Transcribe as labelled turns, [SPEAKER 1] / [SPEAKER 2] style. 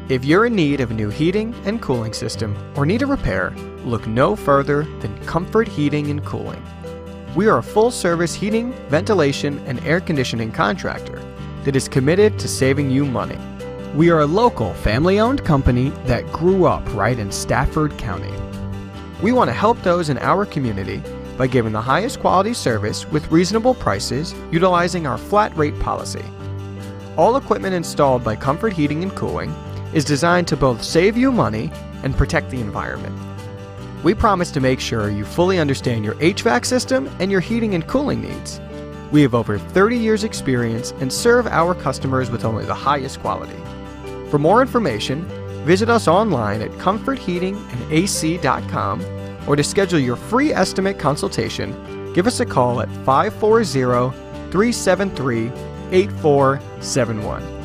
[SPEAKER 1] If you're in need of a new heating and cooling system or need a repair, look no further than Comfort Heating and Cooling. We are a full-service heating, ventilation, and air conditioning contractor that is committed to saving you money. We are a local, family-owned company that grew up right in Stafford County. We want to help those in our community by giving the highest quality service with reasonable prices utilizing our flat rate policy. All equipment installed by Comfort Heating and Cooling is designed to both save you money and protect the environment. We promise to make sure you fully understand your HVAC system and your heating and cooling needs. We have over 30 years experience and serve our customers with only the highest quality. For more information, visit us online at comfortheatingandac.com, or to schedule your free estimate consultation, give us a call at 540-373-8471.